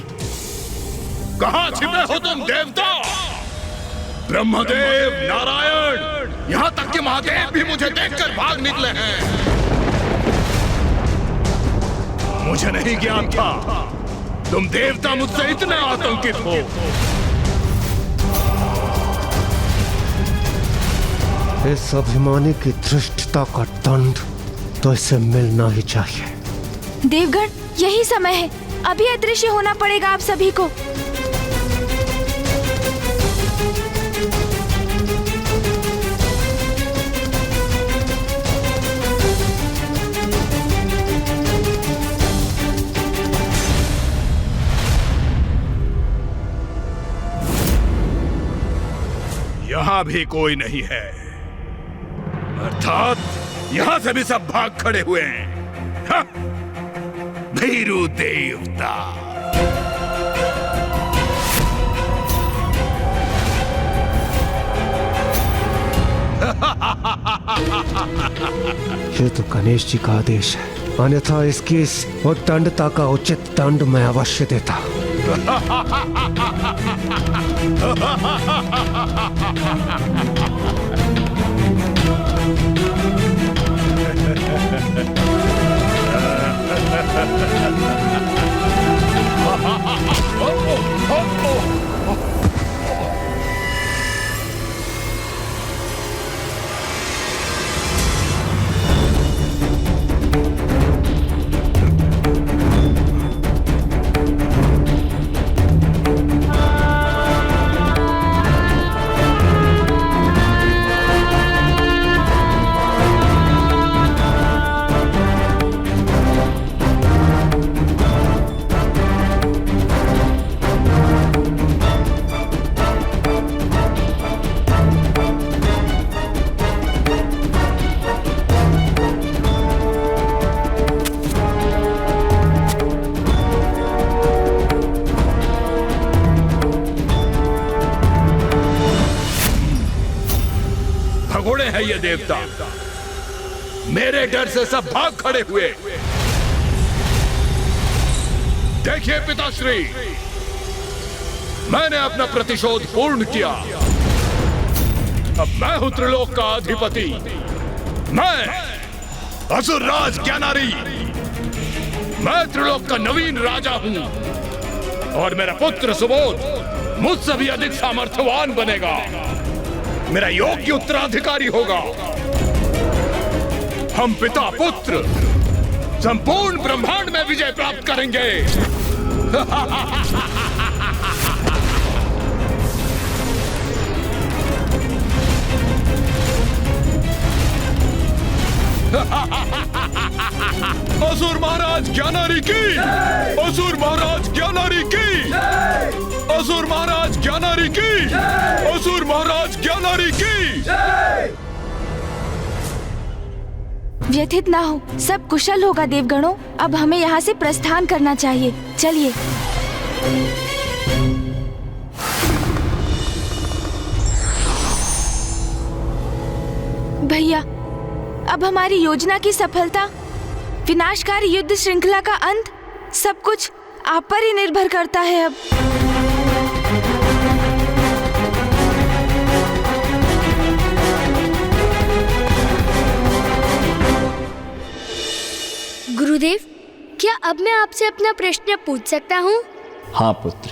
कहाँ छिपे हो तुम देवता? ब्रह्मदेव, नारायण, यहाँ तक कि महादेव भी मुझे देखकर भाग निकले हैं। मुझे नहीं ज्ञान था तुम देवता मुझसे इतने आतंकित हो। इस अभिमानी की धृष्टता का दंड तो इसे मिलना ही चाहिए। देवगण, यही समय है, अभी अदृश्य होना पड़ेगा आप सभी को। यहां भी कोई नहीं है, अर्थात यहां से भी सब भाग खड़े हुए हैं। हाँ, भीरू देवता। ये तो गणेश जी का आदेश है, अन्यथा इसकी इस उद्दंडता का उचित दंड मैं अवश्य देता। भगोड़े हैं ये देवता, मेरे डर से सब भाग खड़े हुए। देखिए पिताश्री, मैंने अपना प्रतिशोध पूर्ण किया। अब मैं हूं त्रिलोक का अधिपति। मैं असुरराज ज्ञानारी, मैं त्रिलोक का नवीन राजा हूं और मेरा पुत्र सुबोध मुझसे भी अधिक सामर्थ्यवान बनेगा, मेरा योग्य उत्तराधिकारी होगा। हम पिता पुत्र संपूर्ण ब्रह्मांड में विजय प्राप्त करेंगे। असुर महाराज ज्ञानारी की, असुर महाराज ज्ञानारी की, असुर महाराज ज्ञानारी की, असुर महाराज ज्ञानारी की। व्यथित ना हो, सब कुशल होगा देवगणों। अब हमें यहाँ से प्रस्थान करना चाहिए, चलिए। भैया, अब हमारी योजना की सफलता, विनाशकारी युद्ध श्रृंखला का अंत, सब कुछ आप पर ही निर्भर करता है। अब गुरुदेव, क्या अब मैं आपसे अपना प्रश्न पूछ सकता हूँ? हाँ पुत्र,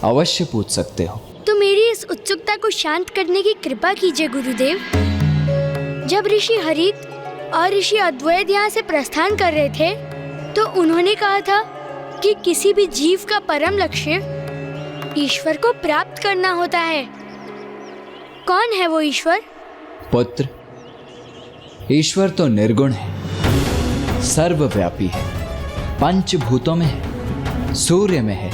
अवश्य पूछ सकते हो। तो मेरी इस उत्सुकता को शांत करने की कृपा कीजिए गुरुदेव। जब ऋषि हरित और ऋषि अद्वैत यहाँ से प्रस्थान कर रहे थे तो उन्होंने कहा था कि किसी भी जीव का परम लक्ष्य ईश्वर को प्राप्त करना होता है। कौन है वो ईश्वर? पुत्र, ईश्वर तो निर्गुण है, सर्वव्यापी है, पंचभूतों में है, सूर्य में है,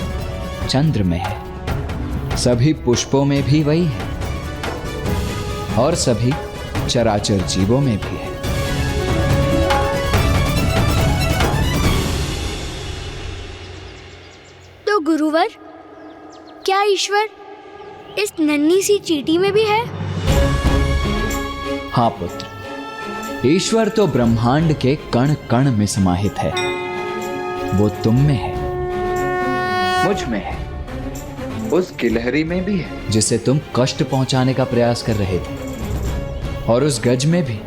चंद्र में है, सभी पुष्पों में भी वही है और सभी चराचर जीवों में भी है। गुरुवर, क्या ईश्वर इस नन्ही सी चींटी में भी है? हाँ पुत्र, ईश्वर तो ब्रह्मांड के कण कण में समाहित है। वो तुम में है, मुझ में है, उस गिलहरी में भी है जिसे तुम कष्ट पहुंचाने का प्रयास कर रहे थे, और उस गज में भी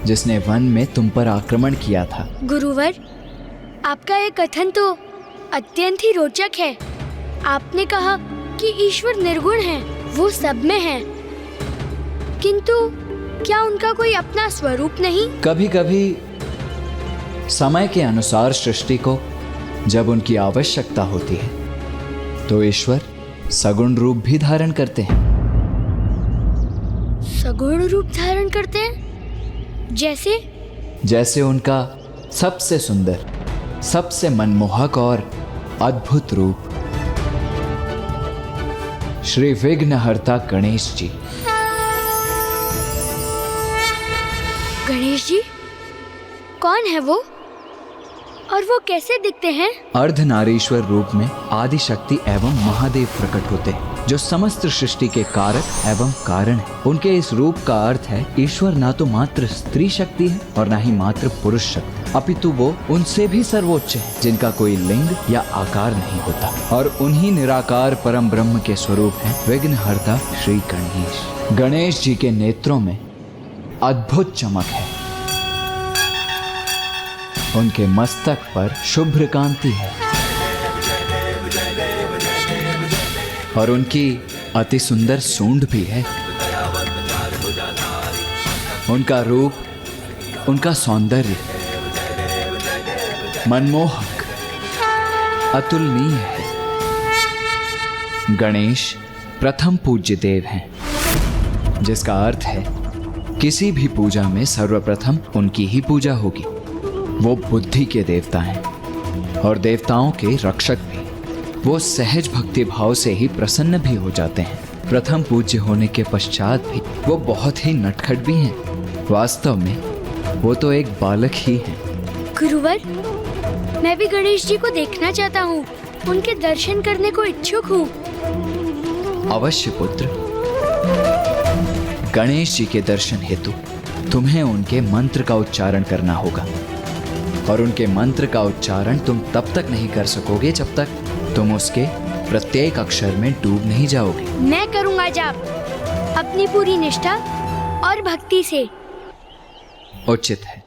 जिसने वन में तुम पर आक्रमण किया था। गुरुवर, आपका ये कथन तो अत्यंत ही रोचक है। आपने कहा कि ईश्वर निर्गुण है, वो सब में है, किंतु क्या उनका कोई अपना स्वरूप नहीं? कभी कभी समय के अनुसार सृष्टि को जब उनकी आवश्यकता होती है तो ईश्वर सगुण रूप भी धारण करते हैं। सगुण रूप धारण करते हैं? जैसे उनका सबसे सुंदर, सबसे मनमोहक और अद्भुत रूप श्री विघ्नहर्ता गणेश जी। गणेश जी? कौन है वो और वो कैसे दिखते हैं? अर्धनारीश्वर रूप में आदि शक्ति एवं महादेव प्रकट होते हैं, जो समस्त सृष्टि के कारक एवं कारण है। उनके इस रूप का अर्थ है ईश्वर ना तो मात्र स्त्री शक्ति है और ना ही मात्र पुरुष शक्ति, अपितु वो उनसे भी सर्वोच्च है, जिनका कोई लिंग या आकार नहीं होता, और उन्हीं निराकार परम ब्रह्म के स्वरूप है विघ्नहर्ता श्री गणेश। गणेश जी के नेत्रों में अद्भुत चमक है, उनके मस्तक पर शुभ्र कांति है और उनकी अति सुंदर सूंड भी है। उनका रूप, उनका सौंदर्य मनमोहक, अतुलनीय है। गणेश प्रथम पूज्य देव हैं, जिसका अर्थ है किसी भी पूजा में सर्वप्रथम उनकी ही पूजा होगी। वो बुद्धि के देवता हैं और देवताओं के रक्षक भी। वो सहज भक्ति भाव से ही प्रसन्न भी हो जाते हैं। प्रथम पूज्य होने के पश्चात भी वो बहुत ही नटखट भी हैं। वास्तव में वो तो एक बालक ही हैं। गुरुवर, मैं भी गणेश जी को देखना चाहता हूँ, उनके दर्शन करने को इच्छुक हूँ। अवश्य पुत्र, गणेश जी के दर्शन हेतु तुम्हें उनके मंत्र का उच्चारण करना होगा, और उनके मंत्र का उच्चारण तुम तब तक नहीं कर सकोगे जब तक तुम उसके प्रत्येक अक्षर में डूब नहीं जाओगे। मैं करूँगा जाप अपनी पूरी निष्ठा और भक्ति से। उचित है।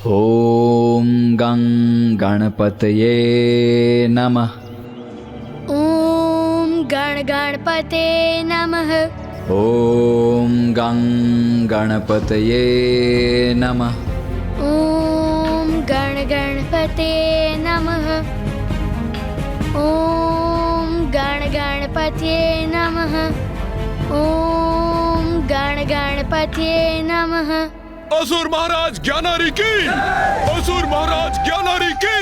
ओम गं गणपतये नमः। ओम गण गणपते नमः। ओम गं गणपतये नमः। ओम गण गणपते नमः। ओम गण गणपते नमः। ओम गण गणपते नमः। असुर महाराज ज्ञानारी की, असुर महाराज ज्ञानारी की।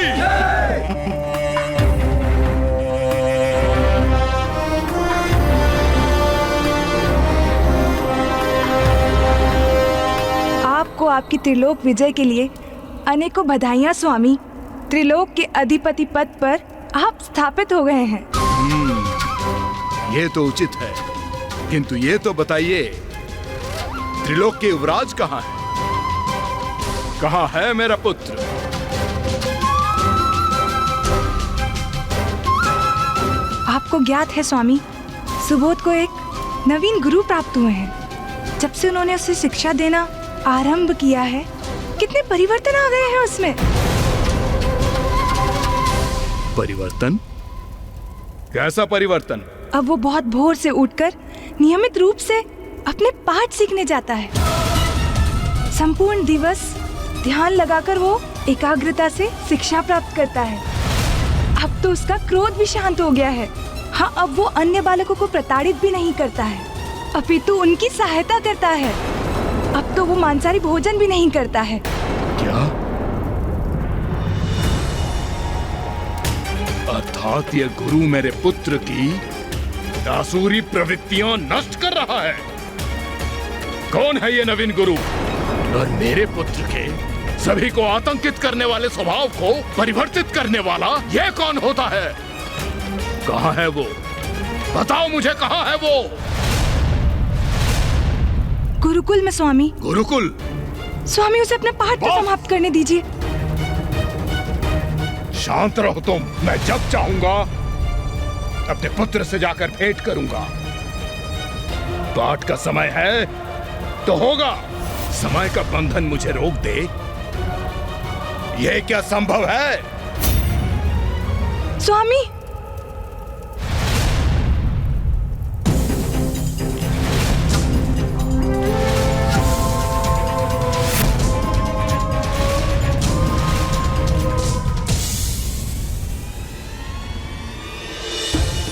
आपको आपकी त्रिलोक विजय के लिए अनेकों बधाइयाँ स्वामी। त्रिलोक के अधिपति पद पर आप स्थापित हो गए हैं। ये तो उचित है, किंतु ये तो बताइए, त्रिलोक के युवराज कहाँ है? कहाँ है मेरा पुत्र? आपको ज्ञात है स्वामी, सुबोध को एक नवीन गुरु प्राप्त हुए हैं। जब से उन्होंने उसे शिक्षा देना आरंभ किया है, कितने परिवर्तन आ गए हैं उसमें। परिवर्तन? कैसा परिवर्तन? अब वो बहुत भोर से उठकर नियमित रूप से अपने पाठ सीखने जाता है। संपूर्ण दिवस ध्यान लगाकर वो एकाग्रता से शिक्षा प्राप्त करता है। अब तो उसका क्रोध भी शांत हो गया है। हाँ, अब वो अन्य बालकों को प्रताड़ित भी नहीं करता है, अपितु उनकी सहायता करता है। अब तो वो मांसाहारी भोजन भी नहीं करता है। क्या? अर्थात ये गुरु मेरे पुत्र की दासूरी प्रवृत्तियां नष्ट कर रहा है। कौन है ये नवीन गुरु और मेरे पुत्र के सभी को आतंकित करने वाले स्वभाव को परिवर्तित करने वाला ये कौन होता है? कहाँ है वो? बताओ मुझे, कहाँ है वो? गुरुकुल में स्वामी। गुरुकुल? स्वामी, उसे अपने पाठ को समाप्त करने दीजिए। शांत रहो तुम। मैं जब चाहूंगा अपने पुत्र से जाकर भेंट करूंगा। पाठ का समय है तो होगा। समय का बंधन मुझे रोक दे, यह क्या संभव है? स्वामी,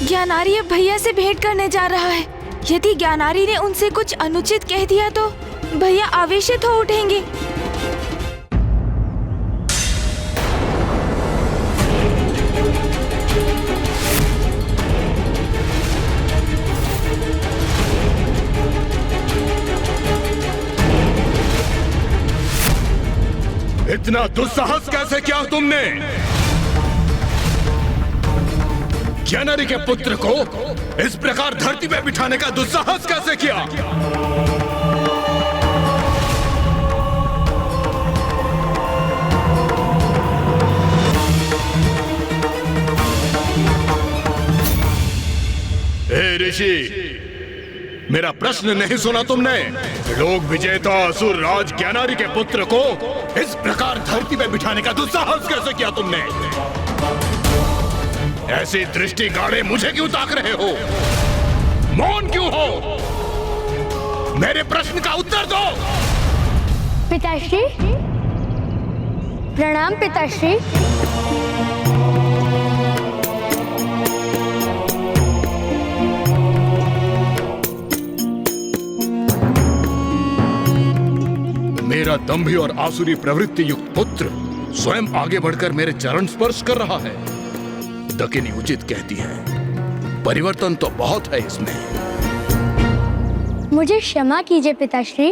ज्ञानारी अब भैया से भेंट करने जा रहा है। यदि ज्ञानारी ने उनसे कुछ अनुचित कह दिया तो भैया आवेशित हो उठेंगे। इतना दुस्साहस कैसे किया तुमने? ज्ञानारी के पुत्र को इस प्रकार धरती पे बिठाने का दुस्साहस कैसे किया? हे ऋषि, मेरा प्रश्न नहीं सुना तुमने? लोक विजेता असुर राज ज्ञानारी के पुत्र को इस प्रकार धरती पे बिठाने का दुस्साहस कैसे किया तुमने? ऐसी दृष्टि गाड़े मुझे क्यों ताक रहे हो? मौन क्यों हो? मेरे प्रश्न का उत्तर दो। पिताश्री, प्रणाम पिताश्री। मेरा दंभी और आसुरी प्रवृत्ति युक्त पुत्र स्वयं आगे बढ़कर मेरे चरण स्पर्श कर रहा है। दकिनी उचित कहती है, परिवर्तन तो बहुत है इसमें। मुझे क्षमा कीजिए पिताश्री,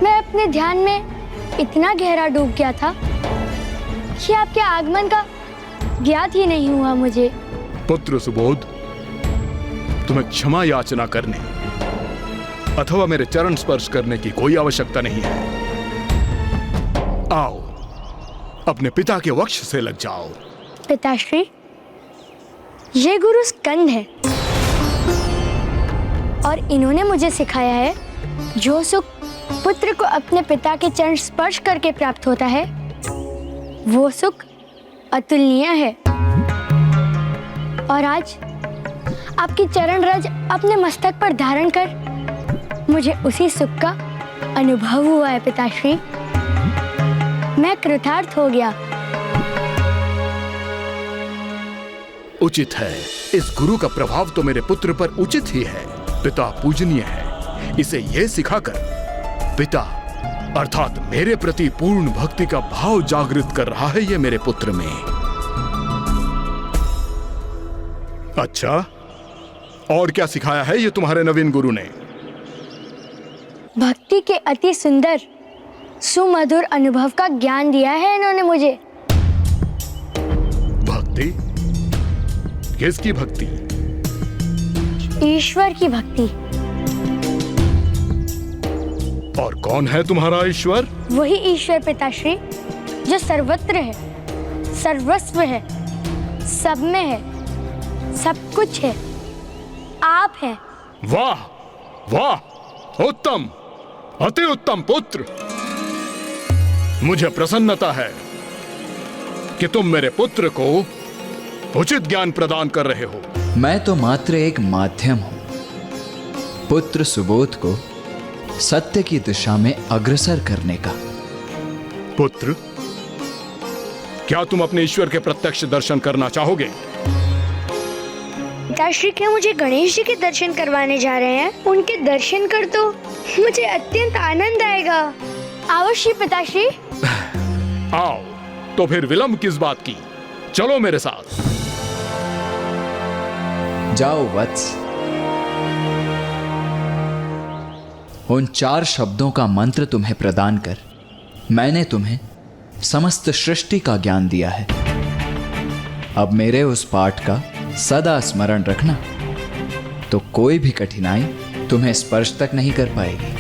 मैं अपने ध्यान में इतना गहरा डूब गया था कि आपके आगमन का ज्ञात ही नहीं हुआ मुझे। पुत्र सुबोध, तुम्हें क्षमा याचना करने अथवा मेरे चरण स्पर्श करने की कोई आवश्यकता नहीं है। आओ, अपने पिता के वक्ष से लग जाओ। पिताश्री, ये गुरु स्कंद है और इन्होंने मुझे सिखाया है जो सुख पुत्र को अपने पिता के चरण स्पर्श करके प्राप्त होता है वो सुख अतुलनीय है। और आज आपकी चरण रज अपने मस्तक पर धारण कर मुझे उसी सुख का अनुभव हुआ है पिताश्री। मैं कृतार्थ हो गया। उचित है, इस गुरु का प्रभाव तो मेरे पुत्र पर उचित ही है। पिता पूजनीय है, इसे यह सिखाकर पिता अर्थात मेरे प्रति पूर्ण भक्ति का भाव जागृत कर रहा है ये मेरे पुत्र में। अच्छा, और क्या सिखाया है ये तुम्हारे नवीन गुरु ने? भक्ति के अति सुंदर सुमधुर अनुभव का ज्ञान दिया है इन्होंने मुझे। भक्ति? किसकी भक्ति? ईश्वर की भक्ति। और कौन है तुम्हारा ईश्वर? वही ईश्वर पिताश्री जो सर्वत्र है, सर्वस्व है, सब में है, सब कुछ है, आप हैं। वाह वाह, उत्तम, अति उत्तम पुत्र। मुझे प्रसन्नता है कि तुम मेरे पुत्र को उचित ज्ञान प्रदान कर रहे हो। मैं तो मात्र एक माध्यम हूं, पुत्र सुबोध को सत्य की दिशा में अग्रसर करने का। पुत्र, क्या तुम अपने ईश्वर के प्रत्यक्ष दर्शन करना चाहोगे? पिताश्री, क्या मुझे गणेश जी के दर्शन करवाने जा रहे हैं? उनके दर्शन कर तो मुझे अत्यंत आनंद आएगा। अवश्य पिताश्री। आओ, तो फिर विलंब किस बात की? चलो मेरे साथ। जाओ वत्स। उन 4 शब्दों का मंत्र तुम्हें प्रदान कर मैंने तुम्हें समस्त सृष्टि का ज्ञान दिया है। अब मेरे उस पाठ का सदा स्मरण रखना, तो कोई भी कठिनाई तुम्हें स्पर्श तक नहीं कर पाएगी,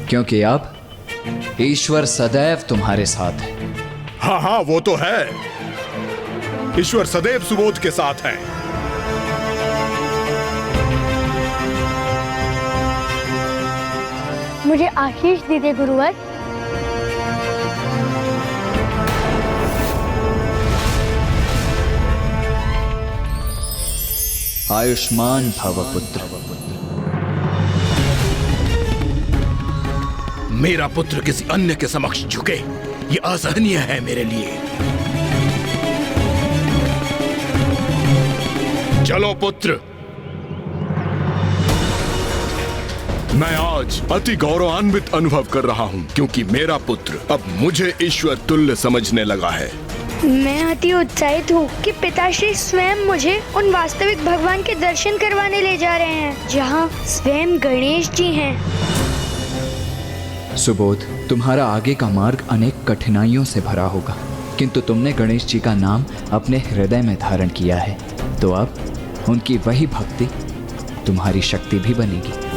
क्योंकि अब ईश्वर सदैव तुम्हारे साथ है। हाँ हाँ, वो तो है। ईश्वर सदैव सुबोध के साथ है। मुझे आशीष दीजिए गुरुवर। आयुष्मान भव पुत्र। मेरा पुत्र किसी अन्य के समक्ष झुके, ये असहनीय है मेरे लिए। चलो पुत्र, मैं आज अति गौरवान्वित अनुभव कर रहा हूँ, क्योंकि मेरा पुत्र अब मुझे ईश्वर तुल्य समझने लगा है। मैं अति उत्साहित हूँ कि पिताश्री स्वयं मुझे उन वास्तविक भगवान के दर्शन करवाने ले जा रहे हैं, जहाँ स्वयं गणेश जी हैं। सुबोध, तुम्हारा आगे का मार्ग अनेक कठिनाइयों से भरा होगा, किंतु तुमने गणेश जी का नाम अपने हृदय में धारण किया है, तो अब उनकी वही भक्ति तुम्हारी शक्ति भी बनेगी।